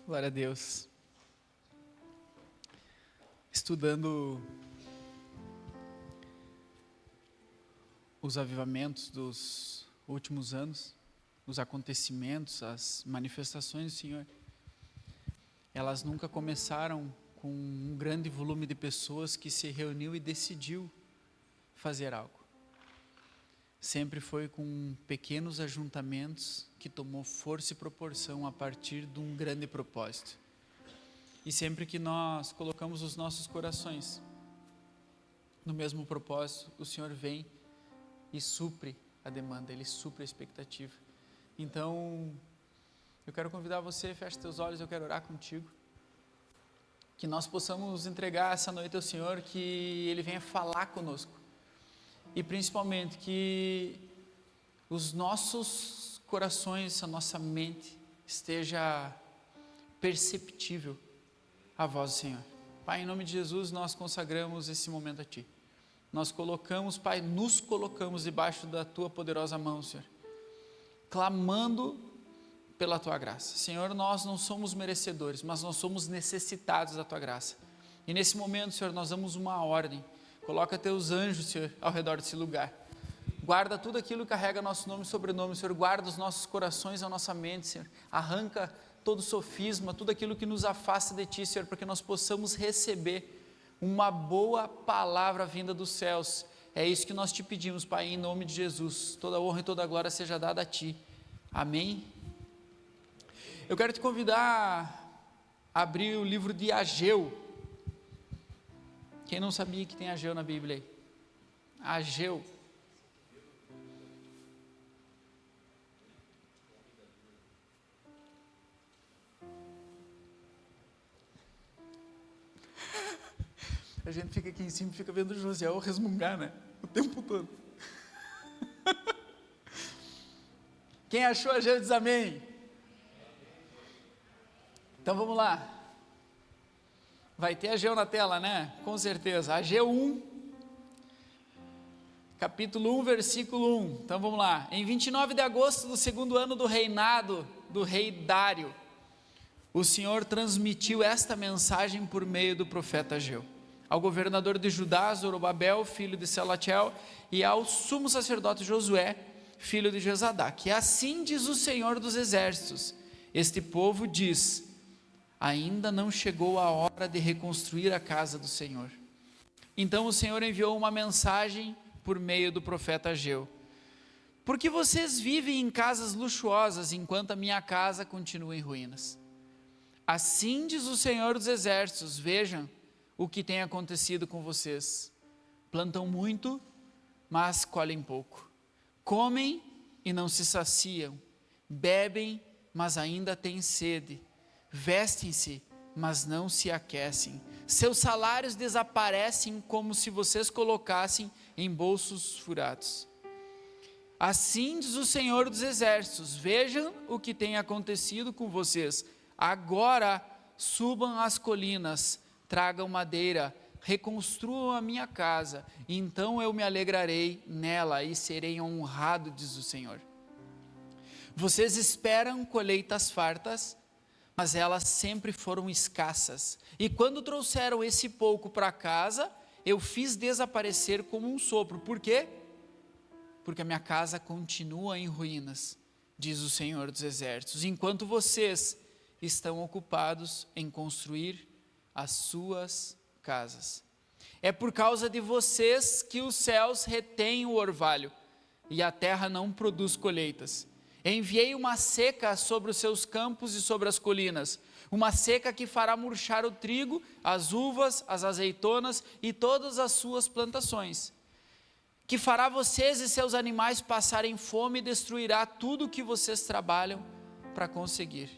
Glória a Deus. Estudando os avivamentos dos últimos anos, os acontecimentos, as manifestações do Senhor, elas nunca começaram com um grande volume de pessoas que se reuniu e decidiu fazer algo. Sempre foi com pequenos ajuntamentos que tomou força e proporção a partir de um grande propósito. E sempre que nós colocamos os nossos corações no mesmo propósito, o Senhor vem e supre a demanda, Ele supre a expectativa. Então, eu quero convidar você, feche teus olhos, eu quero orar contigo. Que nós possamos entregar essa noite ao Senhor, que Ele venha falar conosco. E principalmente que os nossos corações, a nossa mente esteja perceptível a voz do Senhor. Pai, em nome de Jesus, nós consagramos esse momento a Ti. Nós colocamos, Pai, nos colocamos debaixo da Tua poderosa mão, Senhor, clamando pela Tua graça. Senhor, nós não somos merecedores, mas nós somos necessitados da Tua graça. E nesse momento, Senhor, nós damos uma ordem. Coloca Teus anjos, Senhor, ao redor desse lugar. Guarda tudo aquilo que carrega nosso nome e sobrenome, Senhor. Guarda os nossos corações, a nossa mente, Senhor. Arranca todo sofisma, tudo aquilo que nos afasta de Ti, Senhor, para que nós possamos receber uma boa palavra vinda dos céus. É isso que nós Te pedimos, Pai, em nome de Jesus. Toda honra e toda glória seja dada a Ti. Amém? Eu quero te convidar a abrir o livro de Ageu. Quem não sabia que tem Ageu na Bíblia aí? Ageu. A gente fica aqui em cima e fica vendo o Josiel resmungar, né? O tempo todo. Quem achou Ageu diz amém. Então vamos lá. Vai ter Ageu na tela, né? Com certeza. Ageu 1, capítulo 1, versículo 1. Então vamos lá. Em 29 de agosto do segundo ano do reinado do rei Dário, o Senhor transmitiu esta mensagem por meio do profeta Ageu ao governador de Judá, Zorobabel, filho de Salatiel, e ao sumo sacerdote Josué, filho de Josadaque. E assim diz o Senhor dos exércitos: este povo diz: ainda não chegou a hora de reconstruir a casa do Senhor. Então o Senhor enviou uma mensagem por meio do profeta Ageu: porque vocês vivem em casas luxuosas, enquanto a minha casa continua em ruínas. Assim diz o Senhor dos exércitos: vejam o que tem acontecido com vocês. Plantam muito, mas colhem pouco. Comem e não se saciam. Bebem, mas ainda têm sede. Vestem-se, mas não se aquecem. Seus salários desaparecem como se vocês colocassem em bolsos furados. Assim diz o Senhor dos exércitos: vejam o que tem acontecido com vocês. Agora subam as colinas, tragam madeira, reconstruam a minha casa, então eu me alegrarei nela e serei honrado, diz o Senhor. Vocês esperam colheitas fartas, mas elas sempre foram escassas. E quando trouxeram esse pouco para casa, eu fiz desaparecer como um sopro. Por quê? Porque a minha casa continua em ruínas, diz o Senhor dos exércitos, enquanto vocês estão ocupados em construir as suas casas. É por causa de vocês que os céus retêm o orvalho e a terra não produz colheitas. Enviei uma seca sobre os seus campos e sobre as colinas, uma seca que fará murchar o trigo, as uvas, as azeitonas e todas as suas plantações, que fará vocês e seus animais passarem fome e destruirá tudo o que vocês trabalham para conseguir.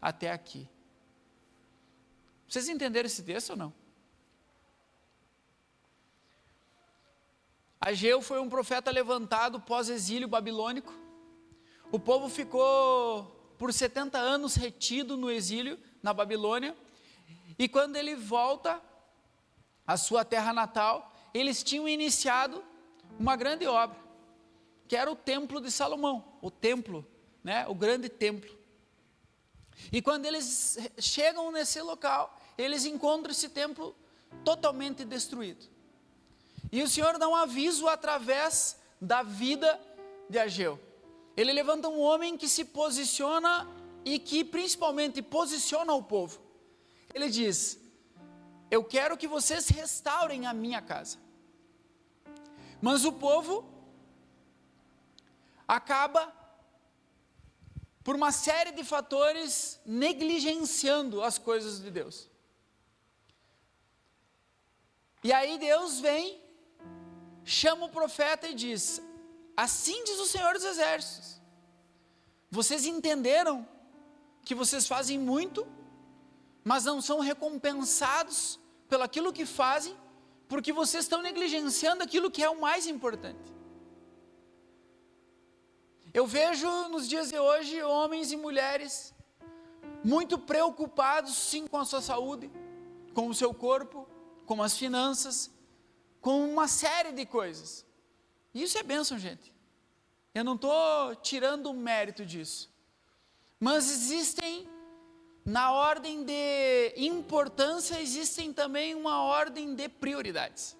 Até aqui. Vocês entenderam esse texto ou não? Ageu foi um profeta levantado pós-exílio babilônico. O povo ficou por 70 anos retido no exílio na Babilônia. E quando ele volta à sua terra natal, eles tinham iniciado uma grande obra, que era o templo de Salomão, o templo, né? O grande templo. E quando eles chegam nesse local, eles encontram esse templo totalmente destruído. E o Senhor dá um aviso através da vida de Ageu. Ele levanta um homem que se posiciona e que principalmente posiciona o povo. Ele diz: eu quero que vocês restaurem a minha casa. Mas o povo acaba, por uma série de fatores, negligenciando as coisas de Deus. E aí Deus vem, chama o profeta e diz: assim diz o Senhor dos Exércitos, vocês entenderam que vocês fazem muito, mas não são recompensados pelo aquilo que fazem, porque vocês estão negligenciando aquilo que é o mais importante. Eu vejo nos dias de hoje homens e mulheres muito preocupados sim com a sua saúde, com o seu corpo, com as finanças, com uma série de coisas. Isso é bênção, gente. Eu não estou tirando o mérito disso. Mas existem, na ordem de importância, existem também uma ordem de prioridades.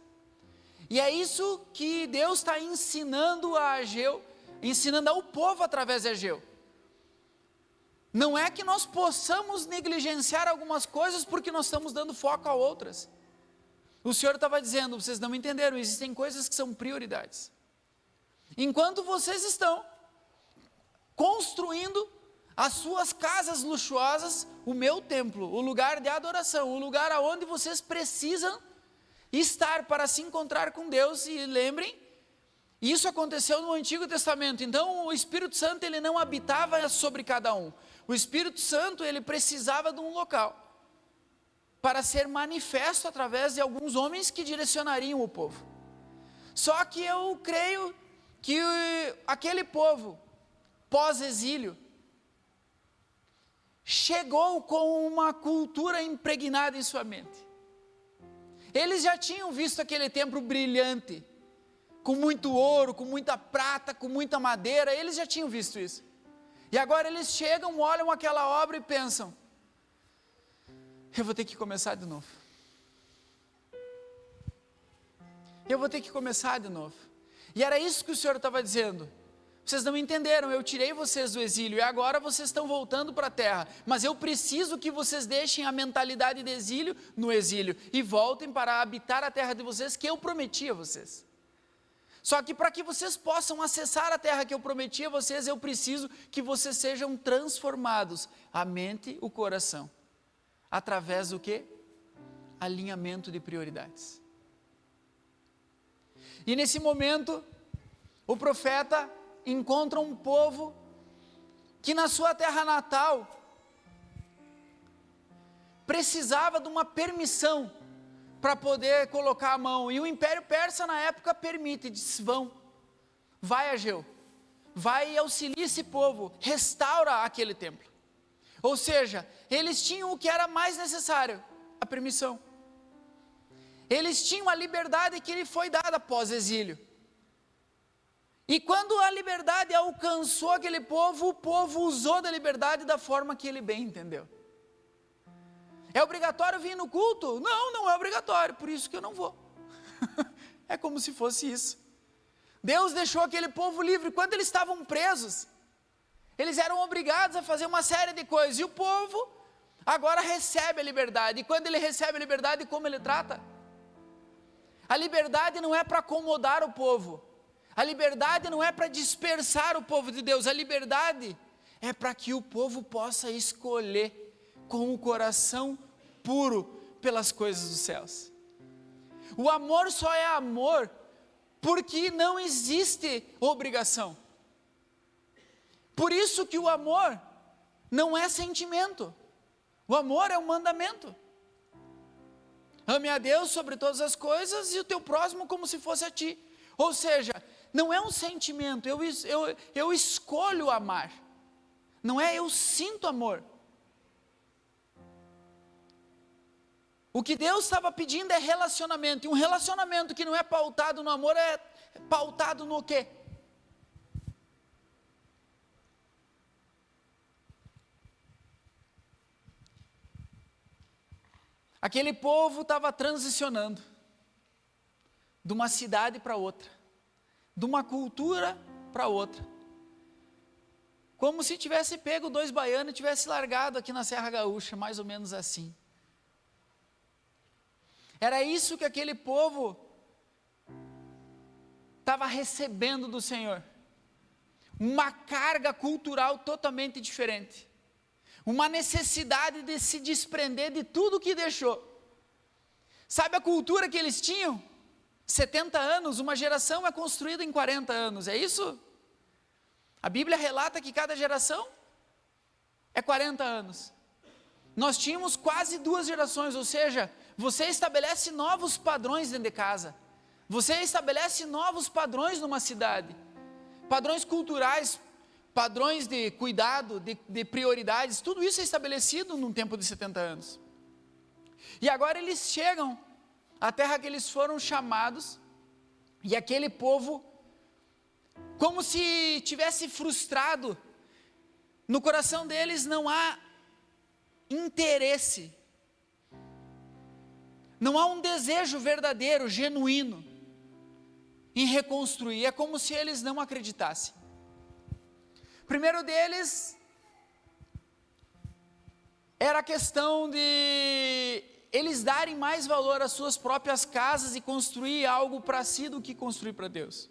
E é isso que Deus está ensinando a Ageu, ensinando ao povo através de Ageu. Não é que nós possamos negligenciar algumas coisas porque nós estamos dando foco a outras. O Senhor estava dizendo: vocês não entenderam, existem coisas que são prioridades. Enquanto vocês estão construindo as suas casas luxuosas, o meu templo, o lugar de adoração, o lugar aonde vocês precisam estar para se encontrar com Deus. E lembrem, isso aconteceu no Antigo Testamento. Então o Espírito Santo, ele não habitava sobre cada um. O Espírito Santo, ele precisava de um local para ser manifesto através de alguns homens que direcionariam o povo. Só que eu creio que aquele povo pós-exílio chegou com uma cultura impregnada em sua mente. Eles já tinham visto aquele templo brilhante, com muito ouro, com muita prata, com muita madeira. Eles já tinham visto isso. E agora eles chegam, olham aquela obra e pensam: eu vou ter que começar de novo. Eu vou ter que começar de novo. E era isso que o Senhor estava dizendo: vocês não entenderam, eu tirei vocês do exílio e agora vocês estão voltando para a terra, mas eu preciso que vocês deixem a mentalidade de exílio no exílio e voltem para habitar a terra de vocês que eu prometi a vocês. Só que para que vocês possam acessar a terra que eu prometi a vocês, eu preciso que vocês sejam transformados, a mente, o coração, através do quê? Alinhamento de prioridades. E nesse momento, o profeta encontra um povo que na sua terra natal precisava de uma permissão para poder colocar a mão, e o Império Persa na época permite, diz: vai Ageu, vai e auxilia esse povo, restaura aquele templo. Ou seja, eles tinham o que era mais necessário, a permissão. Eles tinham a liberdade que lhe foi dada após exílio. E quando a liberdade alcançou aquele povo, o povo usou da liberdade da forma que ele bem entendeu. É obrigatório vir no culto? Não, não é obrigatório, por isso que eu não vou. É como se fosse isso. Deus deixou aquele povo livre. Quando eles estavam presos, eles eram obrigados a fazer uma série de coisas. E o povo agora recebe a liberdade. E quando ele recebe a liberdade, como ele trata? A liberdade não é para acomodar o povo. A liberdade não é para dispersar o povo de Deus. A liberdade é para que o povo possa escolher com o coração puro pelas coisas dos céus. O amor só é amor porque não existe obrigação. Por isso que o amor não é sentimento. O amor é um mandamento. Ame a Deus sobre todas as coisas e o teu próximo como se fosse a ti. Ou seja, não é um sentimento, eu escolho amar. Não é eu sinto amor. O que Deus estava pedindo é relacionamento. E um relacionamento que não é pautado no amor é pautado no quê? Aquele povo estava transicionando de uma cidade para outra, de uma cultura para outra, como se tivesse pego 2 baianos e tivesse largado aqui na Serra Gaúcha, mais ou menos assim. Era isso que aquele povo estava recebendo do Senhor, uma carga cultural totalmente diferente, uma necessidade de se desprender de tudo que deixou. Sabe a cultura que eles tinham? 70 anos, uma geração é construída em 40 anos, é isso? A Bíblia relata que cada geração é 40 anos. Nós tínhamos quase 2 gerações, ou seja, você estabelece novos padrões dentro de casa, você estabelece novos padrões numa cidade, padrões culturais, padrões de cuidado, de prioridades, tudo isso é estabelecido num tempo de 70 anos. E agora eles chegam à terra que eles foram chamados, e aquele povo, como se tivesse frustrado, no coração deles não há interesse, não há um desejo verdadeiro, genuíno, em reconstruir, é como se eles não acreditassem. O primeiro deles era a questão de eles darem mais valor às suas próprias casas e construir algo para si do que construir para Deus.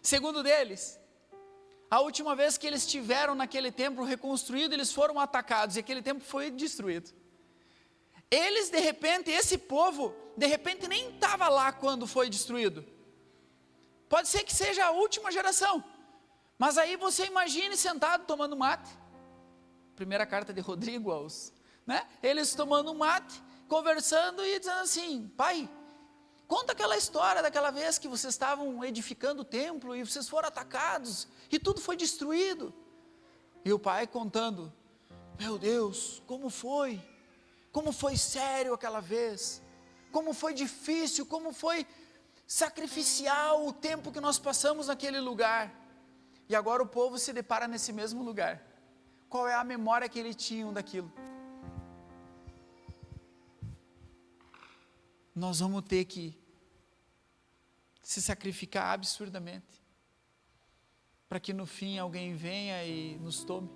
Segundo deles, a última vez que eles tiveram naquele templo reconstruído, eles foram atacados e aquele templo foi destruído. Eles de repente, esse povo, de repente nem estava lá quando foi destruído. Pode ser que seja a última geração, mas aí você imagine sentado tomando mate, primeira carta de Rodrigo aos, eles tomando mate, conversando e dizendo assim: pai, conta aquela história daquela vez que vocês estavam edificando o templo e vocês foram atacados e tudo foi destruído. E o pai contando: meu Deus, como foi sério aquela vez, como foi difícil, como foi sacrificial o tempo que nós passamos naquele lugar. E agora o povo se depara nesse mesmo lugar. Qual é a memória que eles tinham daquilo? Nós vamos ter que se sacrificar absurdamente, para que no fim alguém venha e nos tome,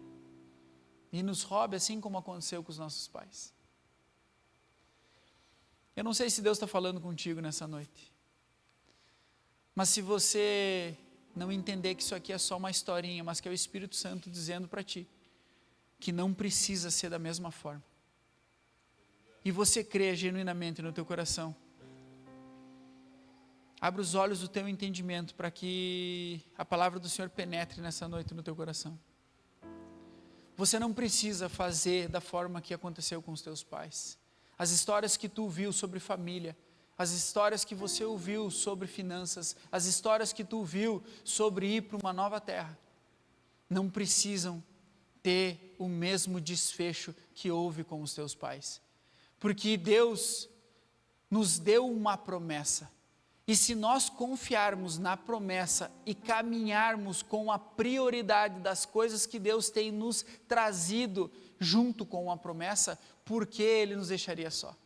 e nos roube, assim como aconteceu com os nossos pais. Eu não sei se Deus está falando contigo nessa noite, mas se você não entender que isso aqui é só uma historinha, mas que é o Espírito Santo dizendo para ti, que não precisa ser da mesma forma, e você crê genuinamente no teu coração, abra os olhos do teu entendimento, para que a palavra do Senhor penetre nessa noite no teu coração. Você não precisa fazer da forma que aconteceu com os teus pais. As histórias que tu ouviu sobre família, as histórias que você ouviu sobre finanças, as histórias que tu ouviu sobre ir para uma nova terra, não precisam ter o mesmo desfecho que houve com os teus pais, porque Deus nos deu uma promessa, e se nós confiarmos na promessa e caminharmos com a prioridade das coisas que Deus tem nos trazido junto com a promessa, por que Ele nos deixaria só?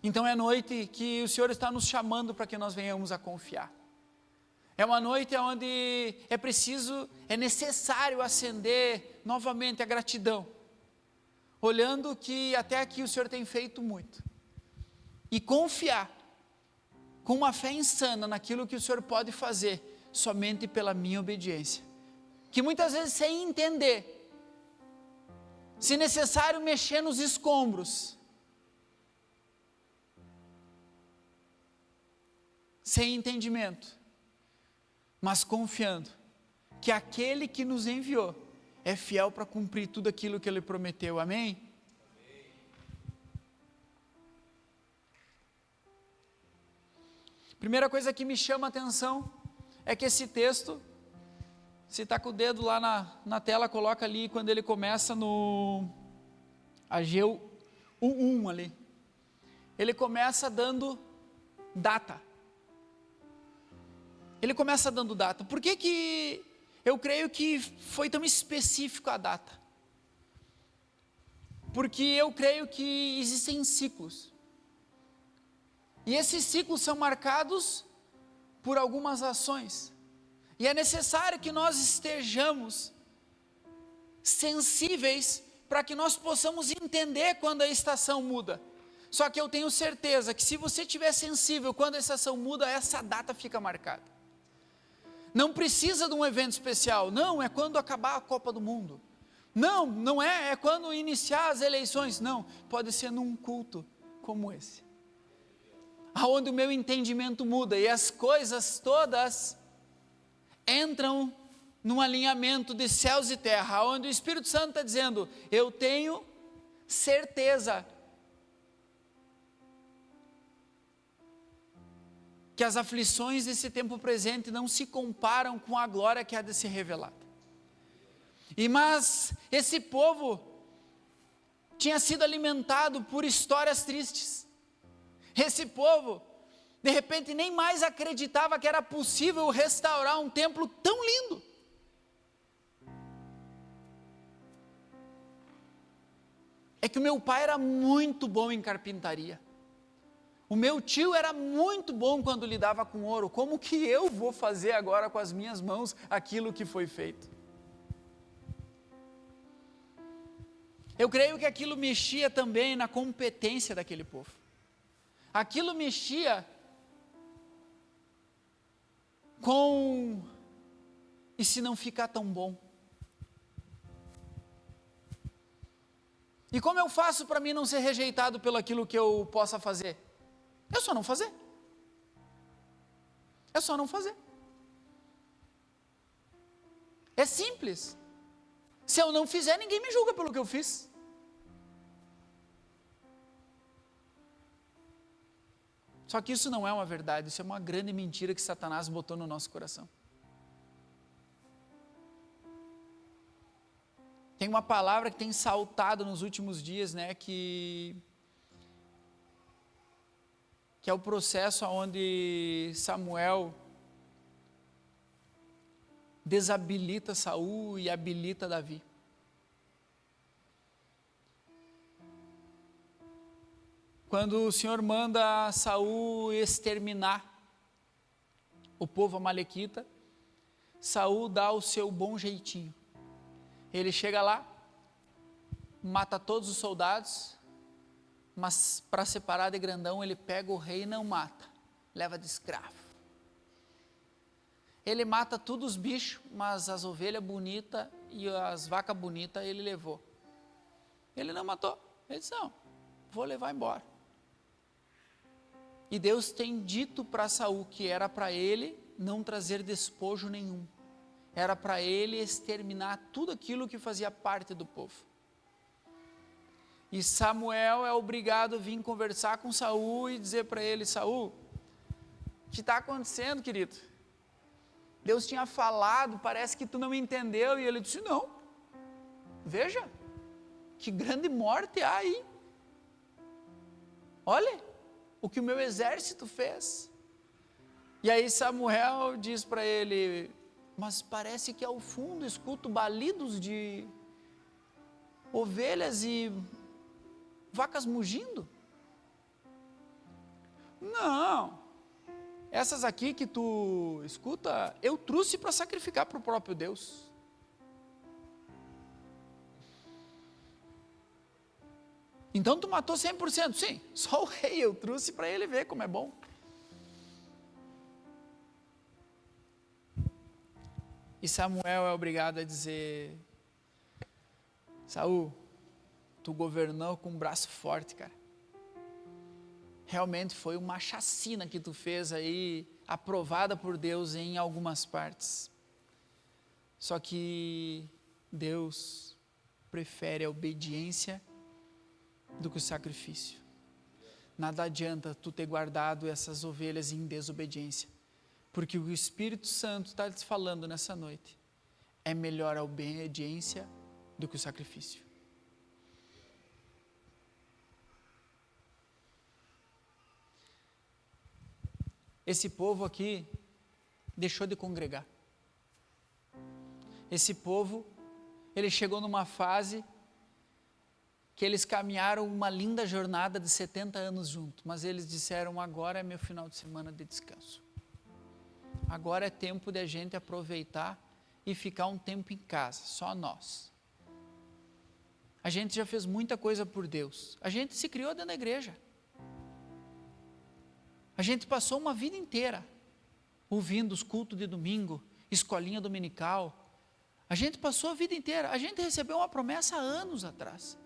Então é noite que o Senhor está nos chamando para que nós venhamos a confiar. É uma noite onde é necessário acender novamente a gratidão, olhando que até aqui o Senhor tem feito muito, e confiar com uma fé insana naquilo que o Senhor pode fazer, somente pela minha obediência, que muitas vezes sem entender, se necessário mexer nos escombros, sem entendimento, mas confiando que aquele que nos enviou é fiel para cumprir tudo aquilo que Ele prometeu, amém? Primeira coisa que me chama a atenção é que esse texto, se está com o dedo lá na tela, coloca ali quando ele começa no Ageu 1:1 ali. Ele começa dando data. Por que eu creio que foi tão específico a data? Porque eu creio que existem ciclos. E esses ciclos são marcados por algumas ações. E é necessário que nós estejamos sensíveis para que nós possamos entender quando a estação muda. Só que eu tenho certeza que se você estiver sensível quando a estação muda, essa data fica marcada. Não precisa de um evento especial, não, é quando acabar a Copa do Mundo. Não, não é quando iniciar as eleições, não, pode ser num culto como esse. Aonde o meu entendimento muda e as coisas todas entram num alinhamento de céus e terra, onde o Espírito Santo está dizendo, eu tenho certeza que as aflições desse tempo presente não se comparam com a glória que há de ser revelada. Mas esse povo tinha sido alimentado por histórias tristes. Esse povo, de repente, nem mais acreditava que era possível restaurar um templo tão lindo. É que o meu pai era muito bom em carpintaria. O meu tio era muito bom quando lidava com ouro. Como que eu vou fazer agora com as minhas mãos aquilo que foi feito? Eu creio que aquilo mexia também na competência daquele povo. Aquilo mexia com, e se não ficar tão bom? E como eu faço para mim não ser rejeitado pelo aquilo que eu possa fazer? É só não fazer. É só não fazer. É simples. Se eu não fizer, ninguém me julga pelo que eu fiz. Só que isso não é uma verdade, isso é uma grande mentira que Satanás botou no nosso coração. Tem uma palavra que tem saltado nos últimos dias, né, que é o processo onde Samuel desabilita Saul e habilita Davi. Quando o Senhor manda Saul exterminar o povo amalequita, Saul dá o seu bom jeitinho. Ele chega lá, mata todos os soldados, mas para separar de grandão, ele pega o rei e não mata, leva de escravo. Ele mata todos os bichos, mas as ovelhas bonitas e as vacas bonitas ele levou. Ele não matou, ele disse, não, vou levar embora. E Deus tem dito para Saul que era para ele não trazer despojo nenhum. Era para ele exterminar tudo aquilo que fazia parte do povo. E Samuel é obrigado a vir conversar com Saul e dizer para ele, Saul, o que está acontecendo, querido? Deus tinha falado, parece que tu não entendeu. E ele disse, não, veja, que grande morte há aí. Olha, o que o meu exército fez. E aí Samuel diz para ele, mas parece que ao fundo escuto balidos de ovelhas e vacas mugindo. Não, essas aqui que tu escuta, eu trouxe para sacrificar para o próprio Deus. Então tu matou 100%? Sim, só o rei eu trouxe para ele ver como é bom. E Samuel é obrigado a dizer, Saul, tu governou com um braço forte, cara. Realmente foi uma chacina que tu fez aí, aprovada por Deus em algumas partes. Só que Deus prefere a obediência do que o sacrifício. Nada adianta tu ter guardado essas ovelhas em desobediência, porque o Espírito Santo está te falando nessa noite, é melhor a obediência do que o sacrifício. Esse povo aqui deixou de congregar. Esse povo, ele chegou numa fase que eles caminharam uma linda jornada de 70 anos juntos, mas eles disseram: agora é meu final de semana de descanso. Agora é tempo de a gente aproveitar e ficar um tempo em casa, só nós. A gente já fez muita coisa por Deus. A gente se criou dentro da igreja. A gente passou uma vida inteira ouvindo os cultos de domingo, escolinha dominical. A gente passou a vida inteira. A gente recebeu uma promessa há anos atrás.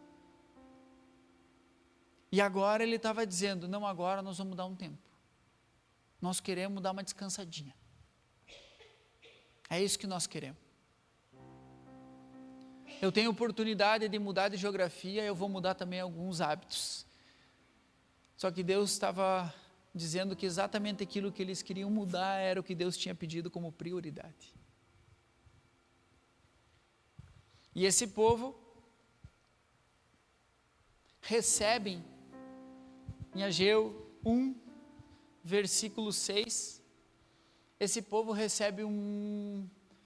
E agora ele estava dizendo: não, agora nós vamos dar um tempo. Nós queremos dar uma descansadinha. É isso que nós queremos. Eu tenho oportunidade de mudar de geografia, eu vou mudar também alguns hábitos. Só que Deus estava dizendo que exatamente aquilo que eles queriam mudar era o que Deus tinha pedido como prioridade. E esse povo recebe em Ageu 1, versículo 6, esse povo recebe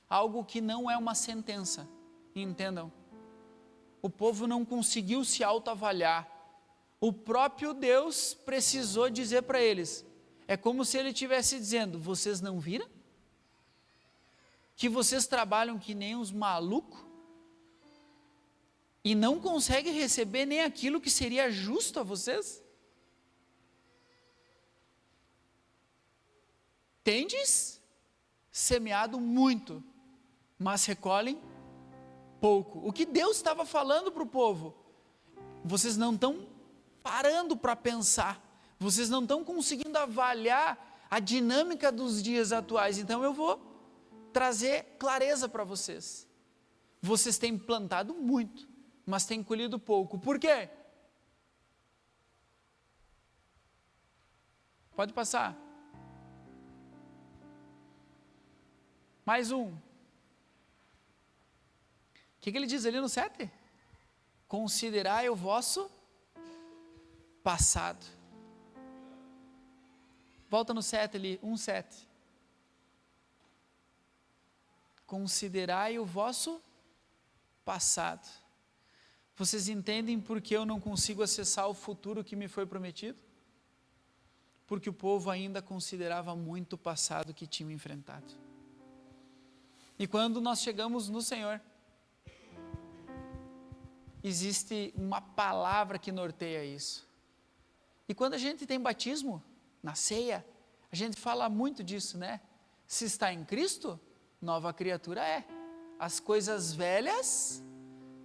algo que não é uma sentença. Entendam, o povo não conseguiu se autoavaliar, o próprio Deus precisou dizer para eles, é como se ele estivesse dizendo: vocês não viram? Que vocês trabalham que nem uns malucos, e não conseguem receber nem aquilo que seria justo a vocês? Tendes semeado muito, mas recolhem pouco. O que Deus estava falando para o povo? Vocês não estão parando para pensar, vocês não estão conseguindo avaliar a dinâmica dos dias atuais, então eu vou trazer clareza para vocês. Vocês têm plantado muito, mas têm colhido pouco. Por quê? Pode passar. Mais um. O que ele diz ali no 7? Considerai o vosso passado. Volta no 7 ali, 1:7. Considerai o vosso passado. Vocês entendem por que eu não consigo acessar o futuro que me foi prometido? Porque o povo ainda considerava muito o passado que tinha enfrentado. E quando nós chegamos no Senhor, existe uma palavra que norteia isso. E quando a gente tem batismo, na ceia, a gente fala muito disso, né? Se está em Cristo, nova criatura é. As coisas velhas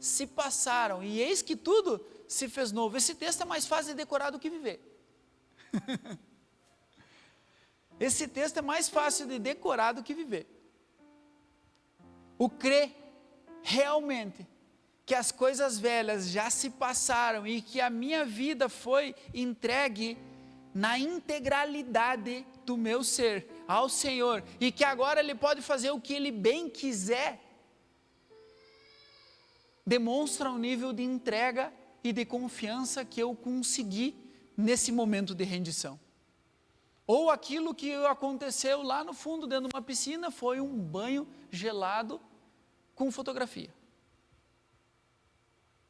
se passaram, e eis que tudo se fez novo. Esse texto é mais fácil de decorar do que viver. Esse texto é mais fácil de decorar do que viver. O crer realmente que as coisas velhas já se passaram e que a minha vida foi entregue na integralidade do meu ser ao Senhor, e que agora Ele pode fazer o que Ele bem quiser, demonstra um nível de entrega e de confiança que eu consegui nesse momento de rendição. Ou aquilo que aconteceu lá no fundo, dentro de uma piscina, foi um banho gelado com fotografia.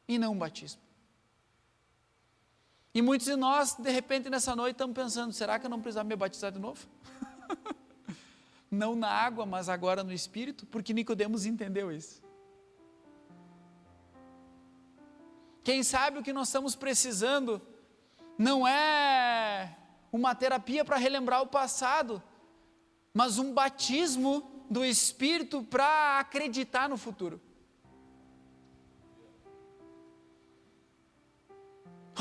E não um batismo. E muitos de nós, de repente, nessa noite, estamos pensando: será que eu não precisava me batizar de novo? Não na água, mas agora no Espírito, porque Nicodemos entendeu isso. Quem sabe o que nós estamos precisando não é uma terapia para relembrar o passado, mas um batismo do Espírito para acreditar no futuro.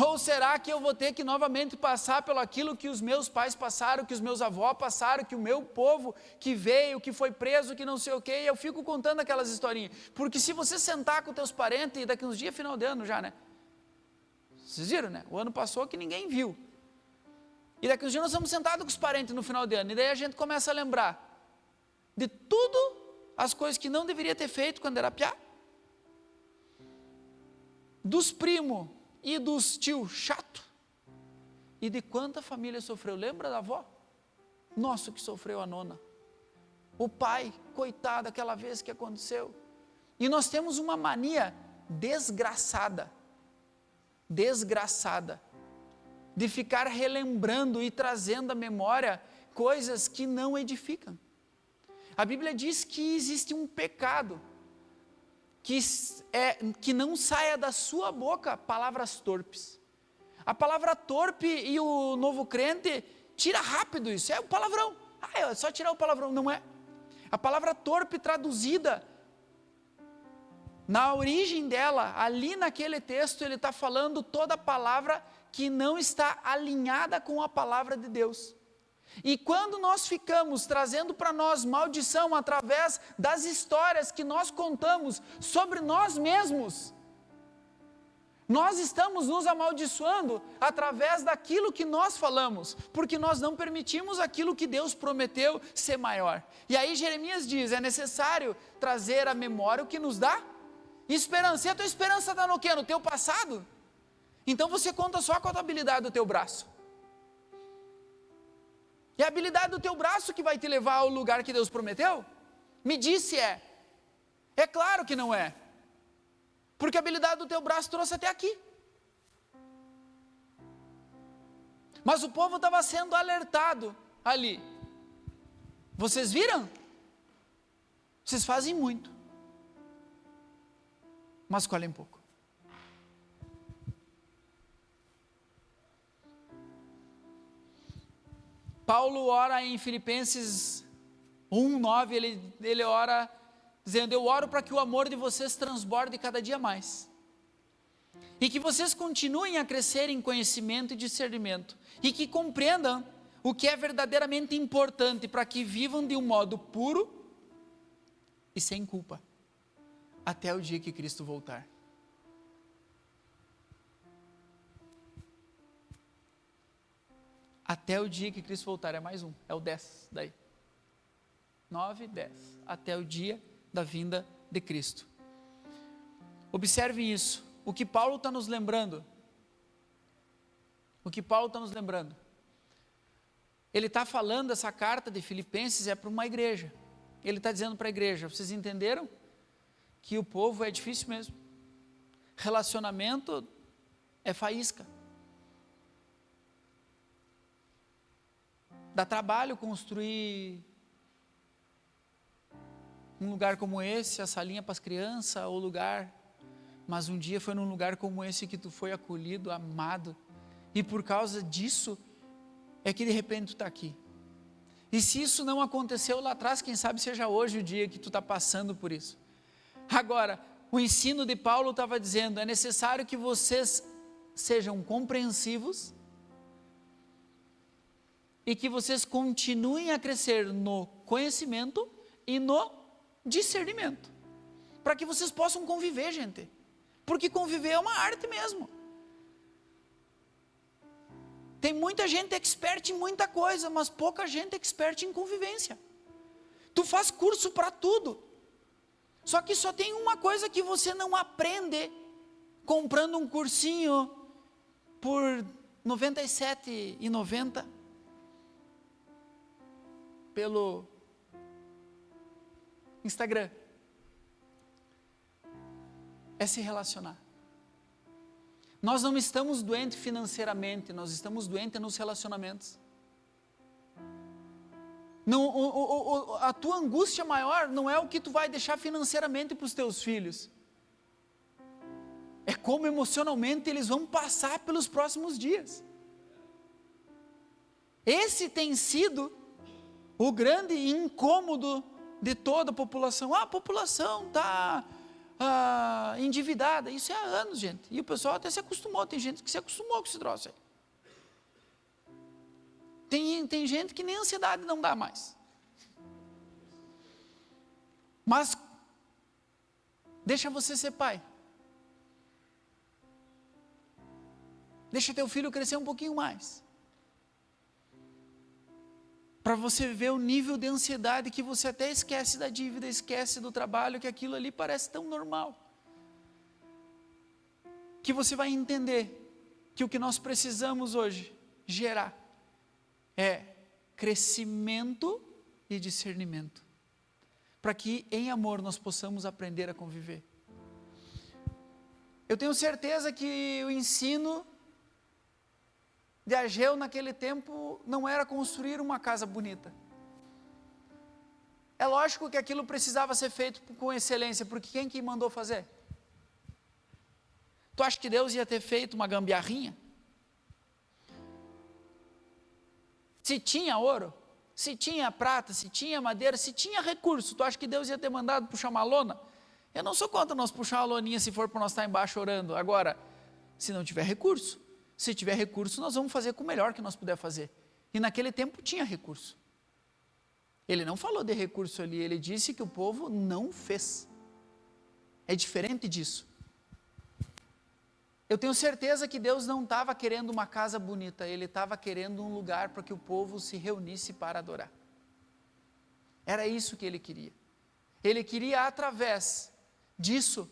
Ou será que eu vou ter que novamente passar pelo aquilo que os meus pais passaram, que os meus avós passaram, que o meu povo que veio, que foi preso, que não sei o quê, e eu fico contando aquelas historinhas. Porque se você sentar com teus parentes, e daqui uns dias, final de ano já, né? Vocês viram, né? O ano passou que ninguém viu. E daqui uns dias nós estamos sentados com os parentes no final de ano, e daí a gente começa a lembrar de tudo, as coisas que não deveria ter feito quando era piá, dos primos, e dos tios chato, e de quanta família sofreu. Lembra da avó? Nossa, que sofreu a nona. O pai, coitado, aquela vez que aconteceu. E nós temos uma mania desgraçada desgraçada de ficar relembrando e trazendo à memória coisas que não edificam. A Bíblia diz que existe um pecado, que não saia da sua boca palavras torpes. A palavra torpe e o novo crente tira rápido isso, é o palavrão. É só tirar o palavrão, não é? A palavra torpe traduzida, na origem dela, ali naquele texto, ele está falando toda palavra que não está alinhada com a palavra de Deus. E quando nós ficamos trazendo para nós maldição através das histórias que nós contamos sobre nós mesmos, nós estamos nos amaldiçoando através daquilo que nós falamos, porque nós não permitimos aquilo que Deus prometeu ser maior. E aí Jeremias diz, é necessário trazer à memória o que nos dá esperança. E a tua esperança está no quê? No teu passado? Então você conta só com a habilidade do teu braço. É a habilidade do teu braço que vai te levar ao lugar que Deus prometeu? Me diz se é. É claro que não é. Porque a habilidade do teu braço trouxe até aqui. Mas o povo estava sendo alertado ali. Vocês viram? Vocês fazem muito, mas colhem pouco. Paulo ora em Filipenses 1:9, ele ora dizendo, eu oro para que o amor de vocês transborde cada dia mais, e que vocês continuem a crescer em conhecimento e discernimento, e que compreendam o que é verdadeiramente importante, para que vivam de um modo puro e sem culpa, até o dia que Cristo voltar. Até o dia que Cristo voltar, é mais um, é o 10 daí. 9, 10, até o dia da vinda de Cristo. Observem isso, o que Paulo está nos lembrando, ele está falando, essa carta de Filipenses é para uma igreja, ele está dizendo para a igreja, vocês entenderam que o povo é difícil mesmo, relacionamento é faísca, dá trabalho construir um lugar como esse, a salinha para as crianças, o lugar, mas um dia foi num lugar como esse que tu foi acolhido, amado, e por causa disso, é que de repente tu está aqui. E se isso não aconteceu lá atrás, quem sabe seja hoje o dia que tu está passando por isso. Agora, o ensino de Paulo estava dizendo, é necessário que vocês sejam compreensivos, e que vocês continuem a crescer no conhecimento e no discernimento, para que vocês possam conviver, gente, porque conviver é uma arte mesmo. Tem muita gente expert em muita coisa, mas pouca gente expert em convivência. Tu faz curso para tudo, só que só tem uma coisa que você não aprende comprando um cursinho por R$ 97,90 pelo Instagram, é se relacionar. Nós não estamos doentes financeiramente, nós estamos doentes nos relacionamentos. Não, a tua angústia maior não é o que tu vai deixar financeiramente para os teus filhos, é como emocionalmente eles vão passar pelos próximos dias. Esse tem sido o grande incômodo de toda a população. A população está endividada, isso é há anos, gente, e o pessoal até se acostumou, tem gente que se acostumou com esse troço aí. Tem gente que nem ansiedade não dá mais. Mas deixa você ser pai, deixa teu filho crescer um pouquinho mais, para você ver o nível de ansiedade que você até esquece da dívida, esquece do trabalho, que aquilo ali parece tão normal, que você vai entender que o que nós precisamos hoje gerar é crescimento e discernimento, para que em amor nós possamos aprender a conviver. Eu tenho certeza que o ensino de Ageu naquele tempo não era construir uma casa bonita. É lógico que aquilo precisava ser feito com excelência, porque quem que mandou fazer? Tu acha que Deus ia ter feito uma gambiarrinha? Se tinha ouro, se tinha prata, se tinha madeira, se tinha recurso, tu acha que Deus ia ter mandado puxar uma lona? Eu não sou contra nós puxar uma loninha se for para nós estar embaixo orando. Agora, se não tiver recurso, se tiver recurso, nós vamos fazer com o melhor que nós puder fazer. E naquele tempo tinha recurso. Ele não falou de recurso ali, ele disse que o povo não fez. É diferente disso. Eu tenho certeza que Deus não estava querendo uma casa bonita, Ele estava querendo um lugar para que o povo se reunisse para adorar. Era isso que Ele queria. Ele queria, através disso,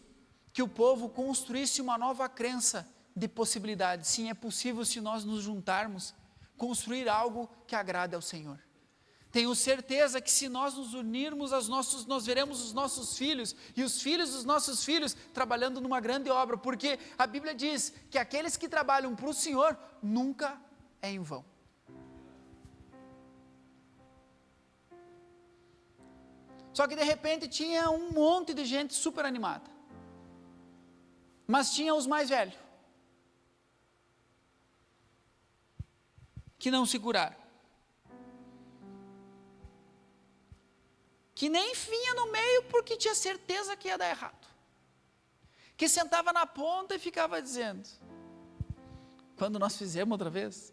que o povo construísse uma nova crença de possibilidades. Sim, é possível, se nós nos juntarmos, construir algo que agrade ao Senhor. Tenho certeza que se nós nos unirmos nós veremos os nossos filhos e os filhos dos nossos filhos trabalhando numa grande obra, porque a Bíblia diz que aqueles que trabalham para o Senhor nunca é em vão. Só que de repente tinha um monte de gente super animada, mas tinha os mais velhos, que não seguraram, que nem vinha no meio porque tinha certeza que ia dar errado, que sentava na ponta e ficava dizendo, quando nós fizemos outra vez,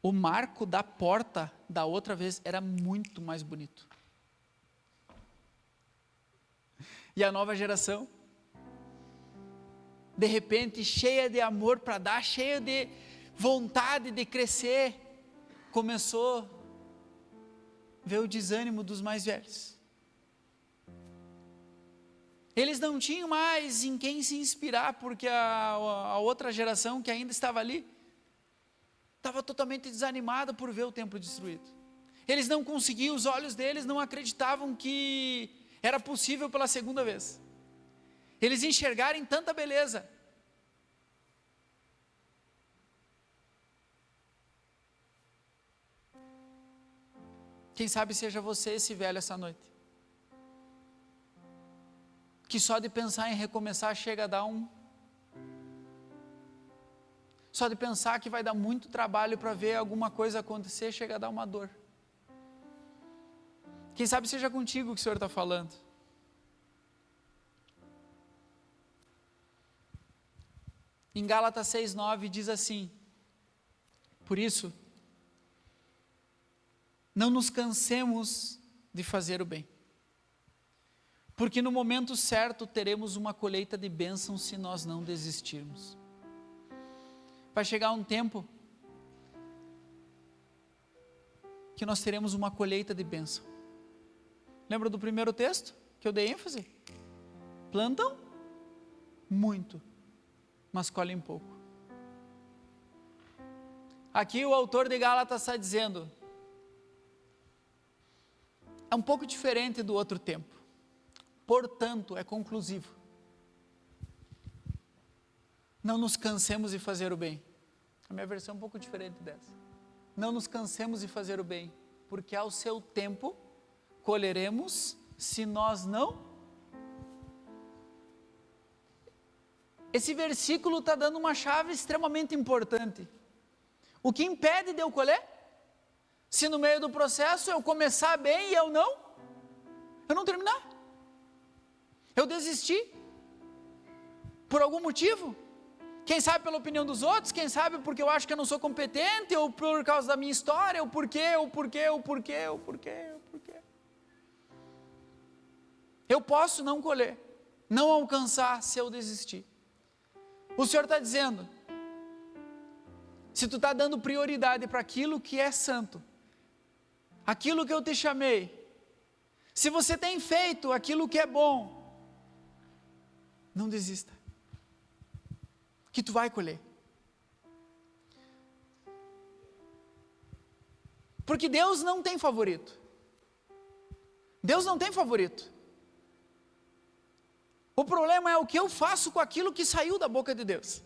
o marco da porta da outra vez era muito mais bonito. E a nova geração, de repente, cheia de amor para dar, cheia de vontade de crescer, começou a ver o desânimo dos mais velhos. Eles não tinham mais em quem se inspirar, porque a outra geração que ainda estava ali, estava totalmente desanimada por ver o templo destruído. Eles não conseguiam, os olhos deles não acreditavam que era possível pela segunda vez. Eles enxergarem tanta beleza. Quem sabe seja você esse velho essa noite, que só de pensar em recomeçar chega a dar só de pensar que vai dar muito trabalho para ver alguma coisa acontecer, chega a dar uma dor. Quem sabe seja contigo que o Senhor está falando. Em Gálatas 6:9 diz assim: por isso, não nos cansemos de fazer o bem, porque no momento certo teremos uma colheita de bênçãos se nós não desistirmos. Vai chegar um tempo que nós teremos uma colheita de bênção. Lembra do primeiro texto que eu dei ênfase? Plantam muito, mas colhem pouco. Aqui o autor de Gálatas está dizendo, é um pouco diferente do outro tempo, portanto é conclusivo. Não nos cansemos de fazer o bem. A minha versão é um pouco diferente dessa. Não nos cansemos de fazer o bem, porque ao seu tempo colheremos se nós não. Esse versículo está dando uma chave extremamente importante. O que impede de eu colher? Se no meio do processo eu começar bem e eu não terminar. Eu desisti. Por algum motivo. Quem sabe pela opinião dos outros, quem sabe porque eu acho que eu não sou competente, ou por causa da minha história, ou porquê. Eu posso não colher, não alcançar se eu desistir. O Senhor está dizendo, se tu está dando prioridade para aquilo que é santo, aquilo que eu te chamei, se você tem feito aquilo que é bom, não desista, que tu vai colher. Porque Deus não tem favorito. Deus não tem favorito. O problema é o que eu faço com aquilo que saiu da boca de Deus.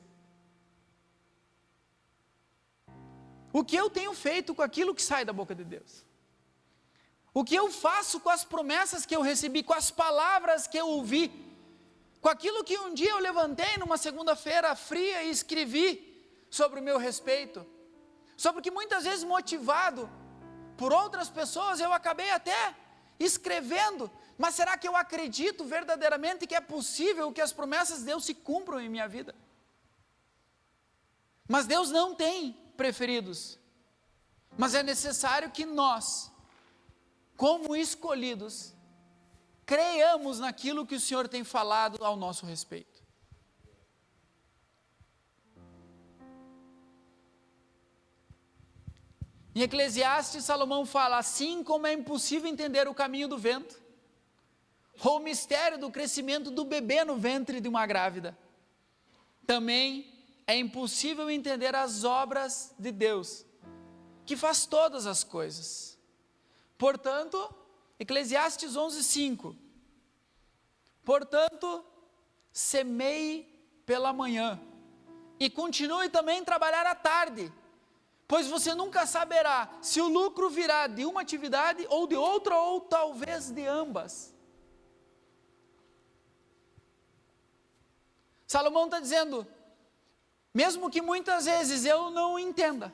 O que eu tenho feito com aquilo que sai da boca de Deus? O que eu faço com as promessas que eu recebi, com as palavras que eu ouvi, com aquilo que um dia eu levantei numa segunda-feira fria e escrevi sobre o meu respeito, sobre o que muitas vezes motivado por outras pessoas eu acabei até escrevendo, mas será que eu acredito verdadeiramente que é possível que as promessas de Deus se cumpram em minha vida? Mas Deus não tem preferidos, mas é necessário que nós, como escolhidos, creiamos naquilo que o Senhor tem falado ao nosso respeito. Em Eclesiastes, Salomão fala: assim como é impossível entender o caminho do vento, ou o mistério do crescimento do bebê no ventre de uma grávida, também é impossível entender as obras de Deus, que faz todas as coisas. Portanto, Eclesiastes 11:5, portanto, semeie pela manhã, e continue também a trabalhar à tarde, pois você nunca saberá se o lucro virá de uma atividade ou de outra, ou talvez de ambas. Salomão está dizendo, mesmo que muitas vezes eu não entenda,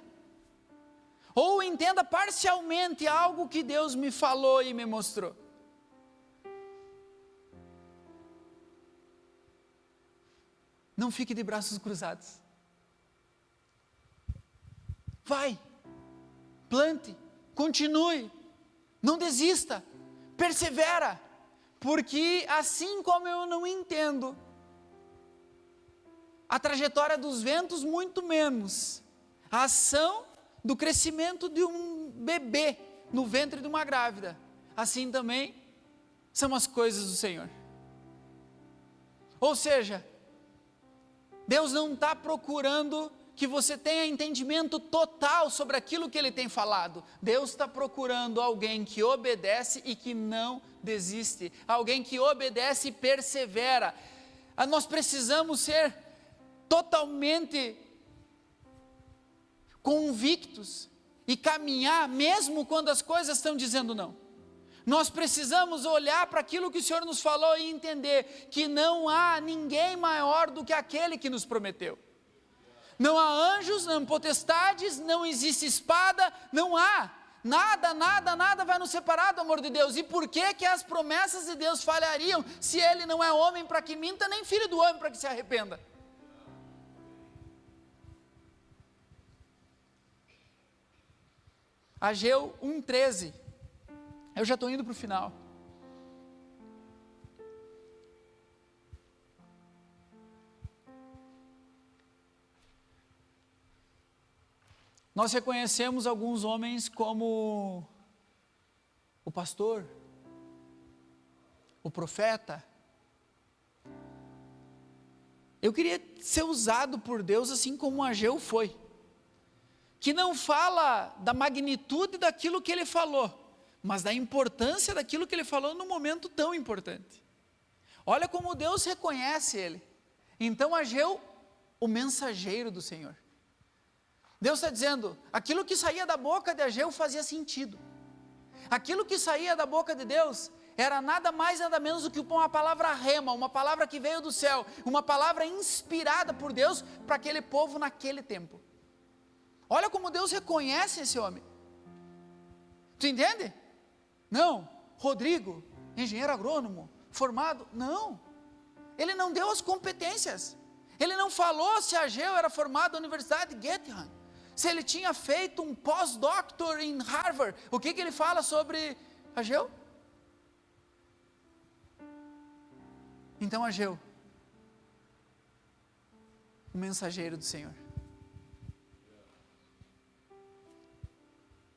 ou entenda parcialmente algo que Deus me falou e me mostrou, não fique de braços cruzados. Vai, plante, continue, não desista, persevera, porque assim como eu não entendo a trajetória dos ventos, muito menos a ação do crescimento de um bebê no ventre de uma grávida, assim também são as coisas do Senhor. Ou seja, Deus não está procurando que você tenha entendimento total sobre aquilo que Ele tem falado. Deus está procurando alguém que obedece e que não desiste, alguém que obedece e persevera. Nós precisamos ser totalmente convictos e caminhar mesmo quando as coisas estão dizendo não. Nós precisamos olhar para aquilo que o Senhor nos falou e entender que não há ninguém maior do que aquele que nos prometeu. Não há anjos, não há potestades, não existe espada, não há nada vai nos separar do amor de Deus. E por que as promessas de Deus falhariam se Ele não é homem para que minta, nem filho do homem para que se arrependa? Ageu 1:13, eu já estou indo para o final. Nós reconhecemos alguns homens como o pastor, o profeta. Eu queria ser usado por Deus assim como Ageu foi, que não fala da magnitude daquilo que ele falou, mas da importância daquilo que ele falou num momento tão importante. Olha como Deus reconhece ele. Então Ageu, o mensageiro do Senhor. Deus está dizendo, aquilo que saía da boca de Ageu fazia sentido. Aquilo que saía da boca de Deus era nada mais nada menos do que uma palavra rema, uma palavra que veio do céu, uma palavra inspirada por Deus para aquele povo naquele tempo. Olha como Deus reconhece esse homem. Tu entende? Não, Rodrigo, engenheiro agrônomo, formado, não. Ele não deu as competências. Ele não falou se Ageu era formado na Universidade de Göttingen, se ele tinha feito um pós-doctor em Harvard. O que ele fala sobre Ageu? Então Ageu, o mensageiro do Senhor.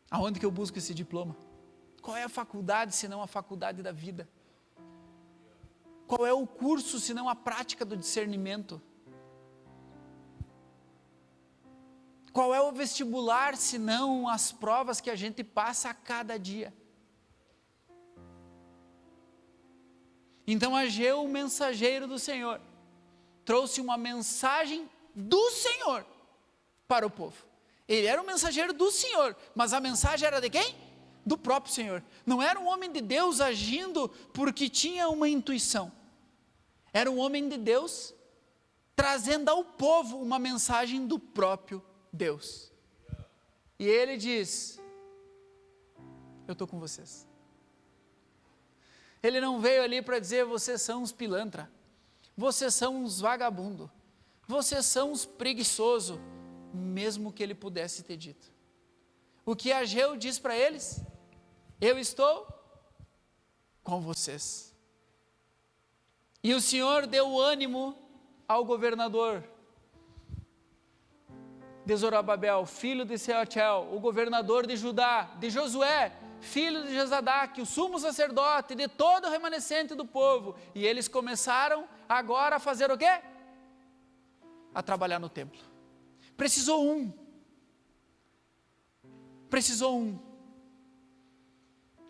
Aonde que eu busco esse diploma? Qual é a faculdade senão a faculdade da vida? Qual é o curso senão a prática do discernimento? Qual é o vestibular senão as provas que a gente passa a cada dia? Então Ageu, o mensageiro do Senhor, trouxe uma mensagem do Senhor para o povo. Ele era o mensageiro do Senhor, mas a mensagem era de quem? Do próprio Senhor. Não era um homem de Deus agindo porque tinha uma intuição. Era um homem de Deus trazendo ao povo uma mensagem do próprio Deus. E ele diz: eu estou com vocês. Ele não veio ali para dizer: vocês são uns pilantra, vocês são uns vagabundo, vocês são uns preguiçoso, mesmo que ele pudesse ter dito. O que Ageu diz para eles? Eu estou com vocês. E o Senhor deu ânimo ao governador de Zorobabel, filho de Sealtiel, o governador de Judá, de Josué, filho de Josadaque, o sumo sacerdote, de todo o remanescente do povo. E eles começaram agora a fazer o quê? A trabalhar no templo. Precisou um.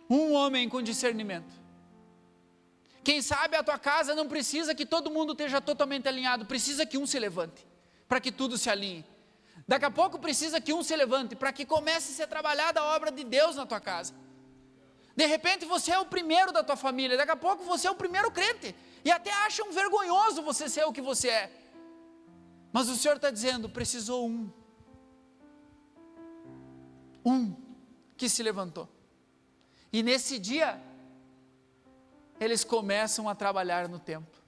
Um homem com discernimento. Quem sabe a tua casa não precisa que todo mundo esteja totalmente alinhado, precisa que um se levante, para que tudo se alinhe. Daqui a pouco precisa que um se levante, para que comece a ser trabalhada a obra de Deus na tua casa. De repente você é o primeiro da tua família, daqui a pouco você é o primeiro crente, e até acham vergonhoso você ser o que você é. Mas o Senhor está dizendo, precisou um que se levantou. E nesse dia, eles começam a trabalhar no templo.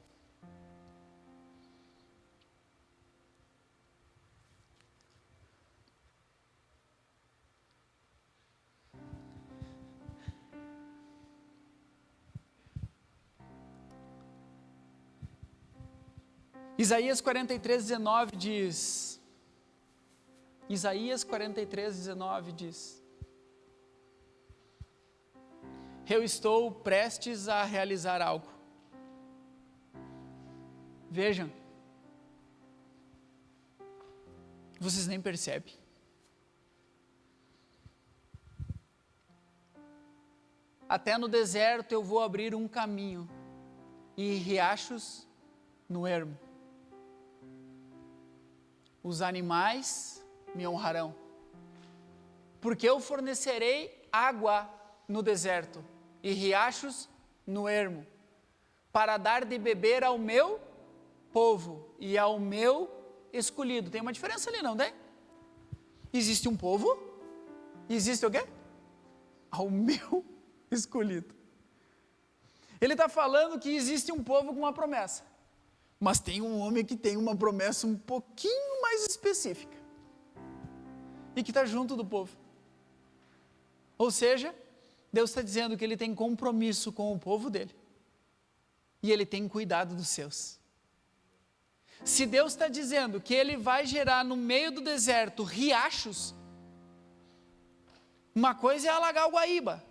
Isaías 43:19 diz, Isaías 43:19 diz: eu estou prestes a realizar algo. Vejam, vocês nem percebem. Até no deserto eu vou abrir um caminho e riachos no ermo. Os animais me honrarão, porque eu fornecerei água no deserto e riachos no ermo, para dar de beber ao meu povo e ao meu escolhido. Tem uma diferença ali, não tem? Existe um povo, existe o quê? Ao meu escolhido. Ele está falando que existe um povo com uma promessa, mas tem um homem que tem uma promessa um pouquinho mais específica, e que está junto do povo. Ou seja, Deus está dizendo que Ele tem compromisso com o povo dEle, e Ele tem cuidado dos seus. Se Deus está dizendo que Ele vai gerar no meio do deserto riachos, uma coisa é alagar o Guaíba,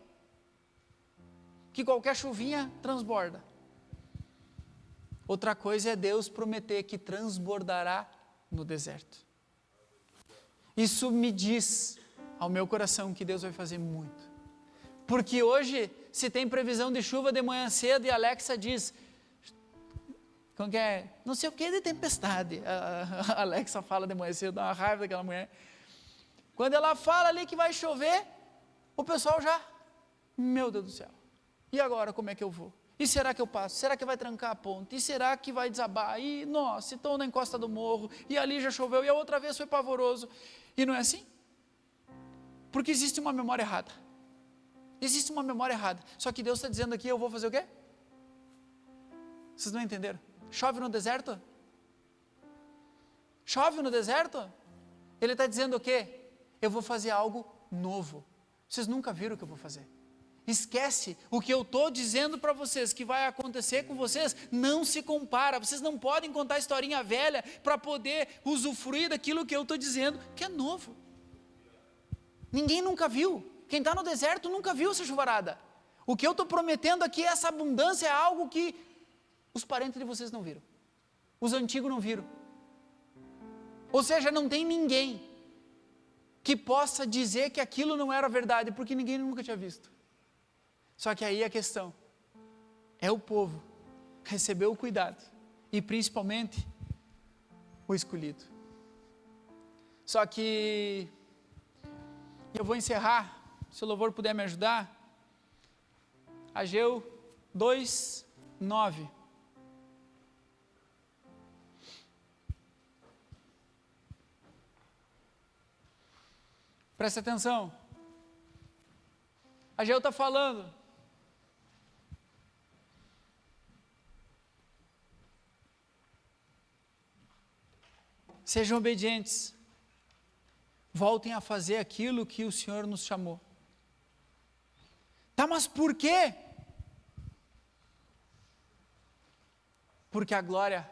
que qualquer chuvinha transborda. Outra coisa é Deus prometer que transbordará no deserto. Isso me diz ao meu coração que Deus vai fazer muito. Porque hoje, se tem previsão de chuva de manhã cedo e a Alexa diz, como que é? Não sei o que de tempestade. A Alexa fala de manhã cedo, dá uma raiva daquela mulher. Quando ela fala ali que vai chover, o pessoal já, meu Deus do céu, e agora como é que eu vou? E será que eu passo? Será que vai trancar a ponte? E será que vai desabar? E nossa, estou na encosta do morro, e ali já choveu, e a outra vez foi pavoroso. E não é assim? Porque existe uma memória errada. Existe uma memória errada. Só que Deus está dizendo aqui, eu vou fazer o quê? Vocês não entenderam? Chove no deserto? Chove no deserto? Ele está dizendo o quê? Eu vou fazer algo novo. Vocês nunca viram o que eu vou fazer. Esquece o que eu estou dizendo para vocês que vai acontecer com vocês, não se compara. Vocês não podem contar historinha velha para poder usufruir daquilo que eu estou dizendo, que é novo. Ninguém nunca viu. Quem está no deserto nunca viu essa chuvarada. O que eu estou prometendo aqui, essa abundância, é algo que os parentes de vocês não viram. Os antigos não viram. Ou seja, não tem ninguém que possa dizer que aquilo não era verdade, porque ninguém nunca tinha visto. Só que aí a questão é o povo recebeu o cuidado e principalmente o escolhido. Só que eu vou encerrar, se o louvor puder me ajudar, Ageu 2:9. Presta atenção. Ageu está falando. Sejam obedientes. Voltem a fazer aquilo que o Senhor nos chamou. Tá, mas por quê? Porque a glória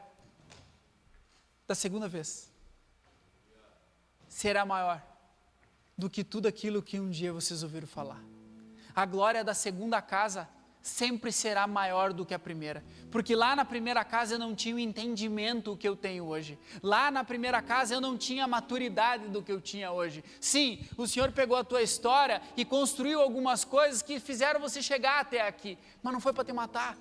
da segunda vez será maior do que tudo aquilo que um dia vocês ouviram falar. A glória da segunda casa sempre será maior do que a primeira, porque lá na primeira casa eu não tinha o entendimento que eu tenho hoje, lá na primeira casa eu não tinha a maturidade do que eu tinha hoje. Sim, o Senhor pegou a tua história e construiu algumas coisas que fizeram você chegar até aqui, mas não foi para te matar,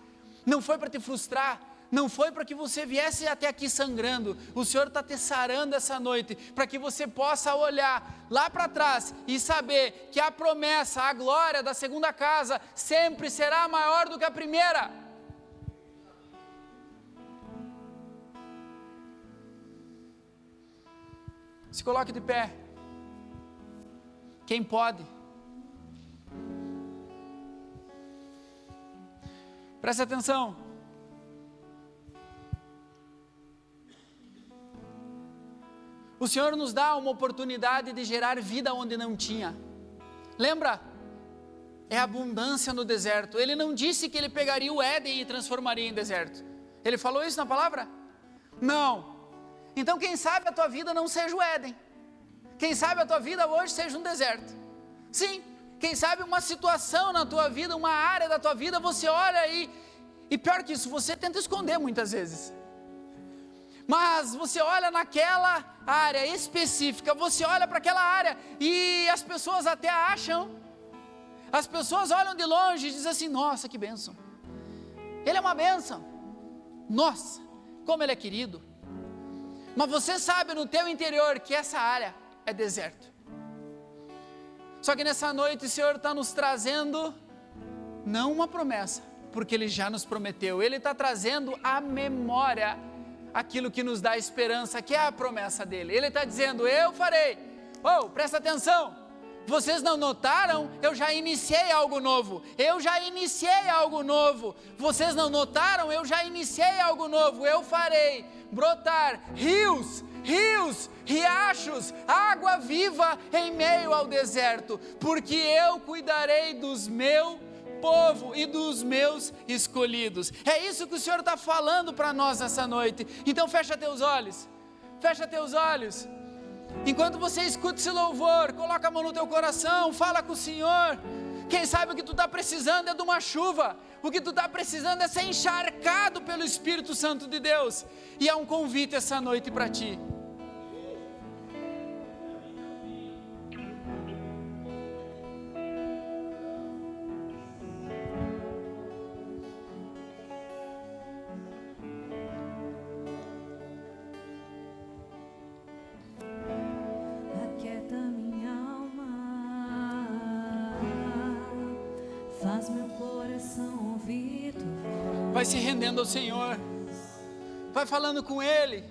não foi para te frustrar, não foi para que você viesse até aqui sangrando. O Senhor está te sarando essa noite, para que você possa olhar lá para trás e saber que a promessa, a glória da segunda casa sempre será maior do que a primeira. Se coloque de pé. Quem pode? Preste atenção. O Senhor nos dá uma oportunidade de gerar vida onde não tinha. Lembra? É abundância no deserto. Ele não disse que ele pegaria o Éden e transformaria em deserto. Ele falou isso na palavra? Não. Então quem sabe a tua vida não seja o Éden. Quem sabe a tua vida hoje seja um deserto. Sim, quem sabe uma situação na tua vida, uma área da tua vida, você olha aí, e pior que isso, você tenta esconder muitas vezes. Mas você olha naquela área específica, você olha para aquela área e as pessoas até acham, as pessoas olham de longe e dizem assim, nossa, que bênção. Ele é uma bênção. Nossa, como ele é querido. Mas você sabe no teu interior que essa área é deserto. Só que nessa noite o Senhor está nos trazendo, não uma promessa, porque Ele já nos prometeu, Ele está trazendo à memória aquilo que nos dá esperança, que é a promessa dEle. Ele está dizendo, eu farei. Oh, presta atenção, vocês não notaram? Eu já iniciei algo novo, eu já iniciei algo novo. Vocês não notaram? Eu já iniciei algo novo. Eu farei brotar rios, riachos, água viva em meio ao deserto, porque eu cuidarei dos meus povo e dos meus escolhidos. É isso que o Senhor está falando para nós nessa noite. Então fecha teus olhos, enquanto você escuta esse louvor, coloca a mão no teu coração, fala com o Senhor. Quem sabe o que tu está precisando é de uma chuva, o que tu está precisando é ser encharcado pelo Espírito Santo de Deus, e há um convite essa noite para ti. Vai se rendendo ao Senhor, vai falando com Ele.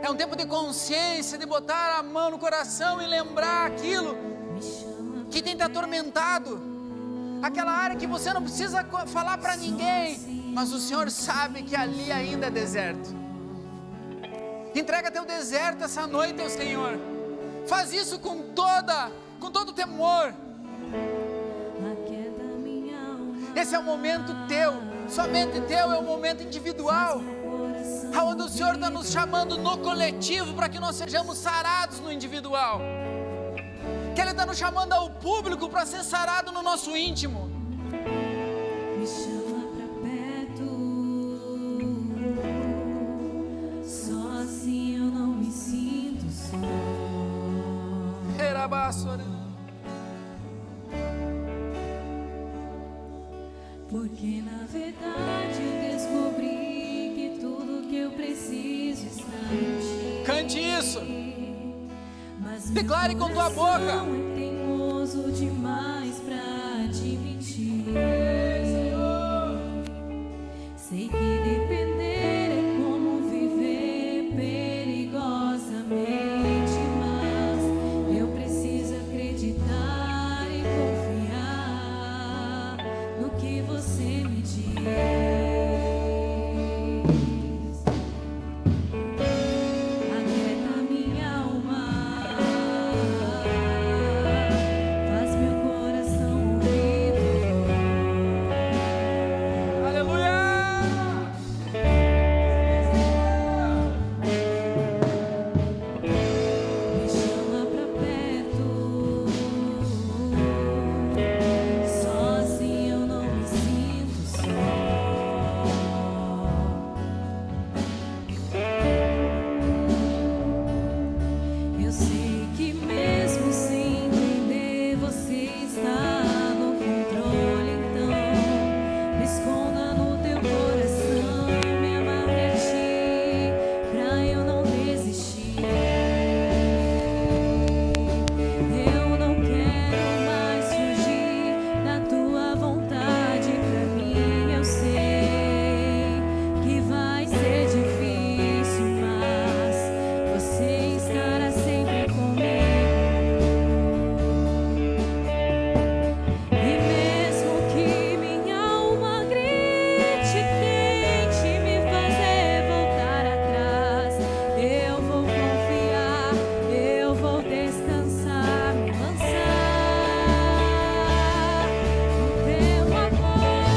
É um tempo de consciência, de botar a mão no coração e lembrar aquilo que tem te atormentado, aquela área que você não precisa falar para ninguém, mas o Senhor sabe que ali ainda é deserto. Entrega teu deserto essa noite ao Senhor, faz isso com todo temor. Esse é o momento teu, somente teu, é um momento individual, onde o Senhor está nos chamando no coletivo para que nós sejamos sarados no individual, que Ele está nos chamando ao público para ser sarado no nosso íntimo. Me chama pra perto, só assim eu não me sinto só. Porque na verdade o descobri que tudo que eu preciso está em ti. Cante isso. Mas Declare com tua boca. meu coração é teimoso demais pra admitir. Sei que depender é como viver perigosamente, mas eu preciso acreditar e confiar no que você me diz. Aquieta minha alma, faz meu coração ouvir tua voz. Aleluia. Me chama pra perto, sozinho eu não me sinto só. Eu sei que mesmo sem entender você está no controle, então me esconda no teu coração e me amarre a ti, pra eu não desistir. Eu não quero mais fugir da tua vontade pra mim. Eu sei que vai ser difícil, mas você estará sempre comigo. E mesmo que minha alma grite, tente me fazer voltar atrás, eu vou confiar, eu vou descansar, me lançar no teu amor,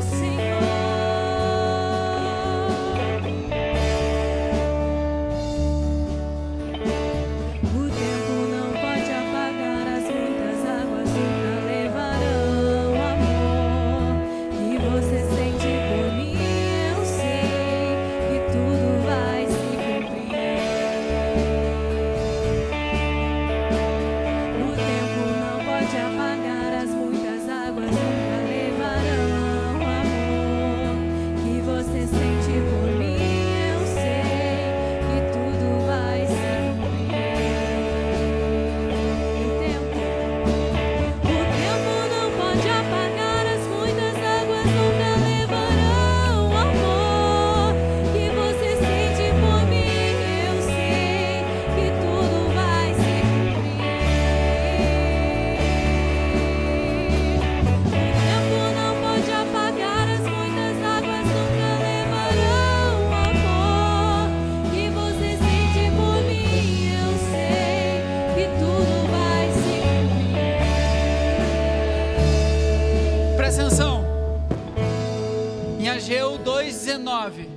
Senhor. O tempo não pode apagar, as muitas águas nunca levarão amor que você sente por mim. Eu sei que tudo vai se cumprir. O tempo não pode apagar, as muitas águas nunca levarão amor que você sente por mim. Eu sei que tudo vai se cumprir. O tempo não pode apagar, as muitas águas nunca levarão amor que você sente por mim. Eu sei que tudo vai se cumprir. O tempo não pode apagar, as muitas águas nunca levarão amor que você sente por mim. Eu sei que tudo vai se cumprir. Presta atenção. Em Ageu 2:19,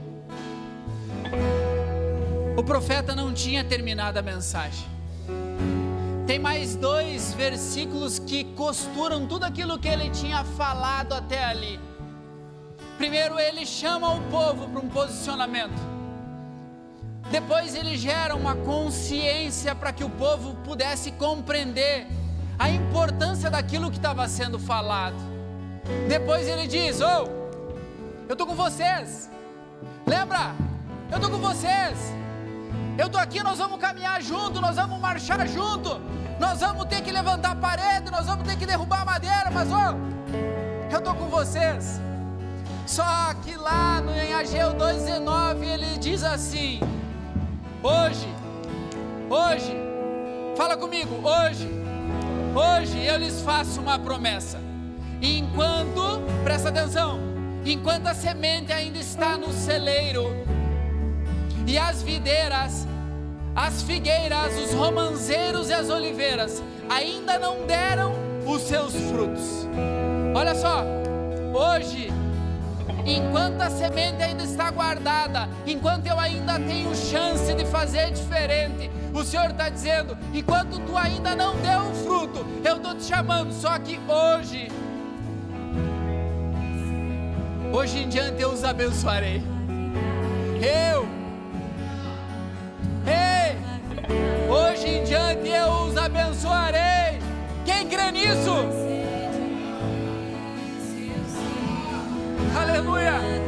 o profeta não tinha terminado a mensagem. Tem mais 2 versículos que costuram tudo aquilo que ele tinha falado até ali. Primeiro, ele chama o povo para um posicionamento. Depois, ele gera uma consciência para que o povo pudesse compreender a importância daquilo que estava sendo falado. Depois, ele diz: eu estou com vocês. Lembra? Eu estou com vocês. Eu estou aqui, nós vamos caminhar junto, nós vamos marchar junto. Nós vamos ter que levantar a parede, nós vamos ter que derrubar a madeira, mas eu estou com vocês. Só que lá em Ageu 2:19 ele diz assim: hoje, fala comigo, hoje eu lhes faço uma promessa. Enquanto, presta atenção, enquanto a semente ainda está no celeiro, e as videiras, as figueiras, os romanzeiros e as oliveiras ainda não deram os seus frutos. Olha só, hoje, enquanto a semente ainda está guardada, enquanto eu ainda tenho chance de fazer diferente, o Senhor está dizendo: enquanto tu ainda não deu um fruto, eu estou te chamando. Só que hoje em diante eu os abençoarei. Hoje em diante eu os abençoarei. Quem crê nisso? Aleluia.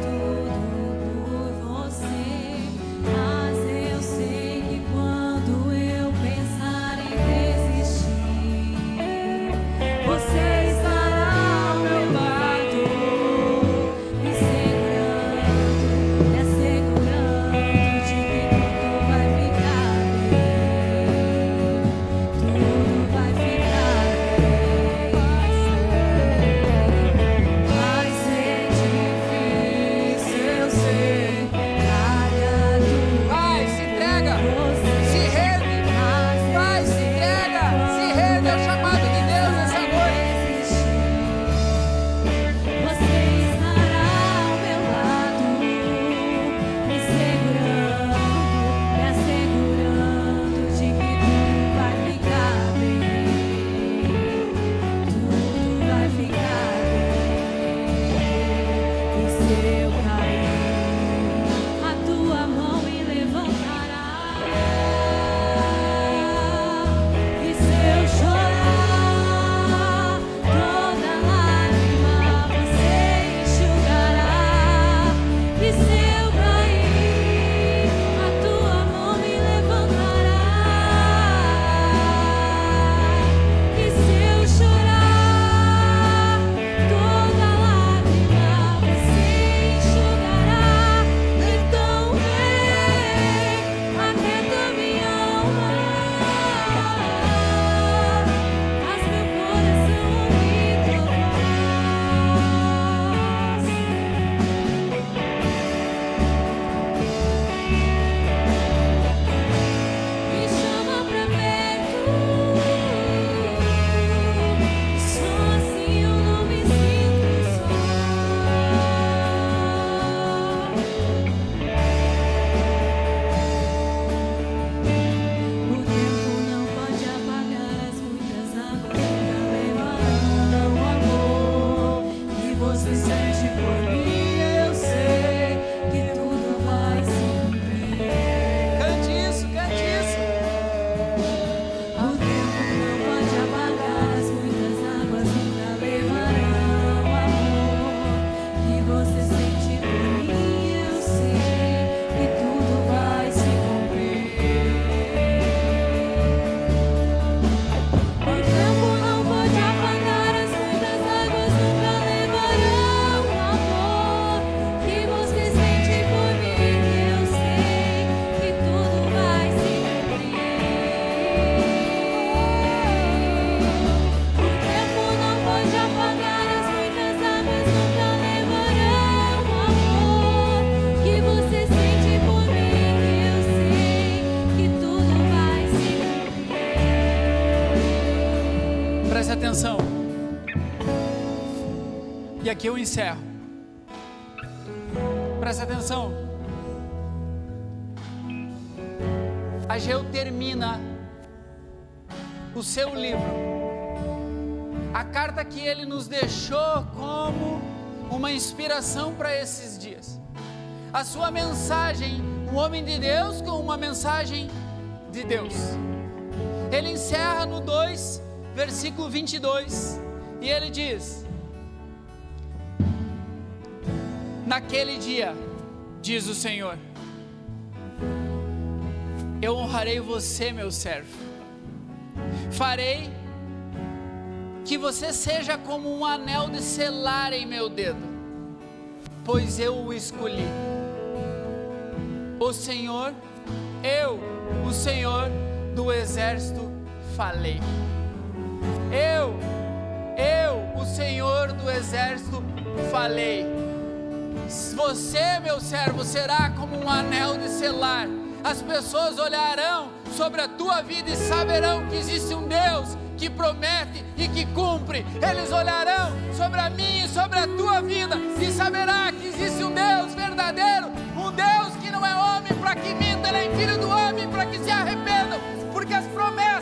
Atenção, e aqui eu encerro. Presta atenção. Ageu termina o seu livro, a carta que ele nos deixou como uma inspiração para esses dias. A sua mensagem, um homem de Deus com uma mensagem de Deus. Ele encerra no 2, versículo 22, e ele diz: naquele dia, diz o Senhor, eu honrarei você, meu servo, farei que você seja como um anel de selar em meu dedo, pois eu o escolhi. O Senhor, o Senhor do exército, falei. Eu, o Senhor do exército, falei. Você, meu servo, será como um anel de selar. As pessoas olharão sobre a tua vida e saberão que existe um Deus que promete e que cumpre. Eles olharão sobre a minha e sobre a tua vida e saberá que existe um Deus verdadeiro, um Deus que não é homem para que minta, nem filho do homem para que se arrependam, porque as promessas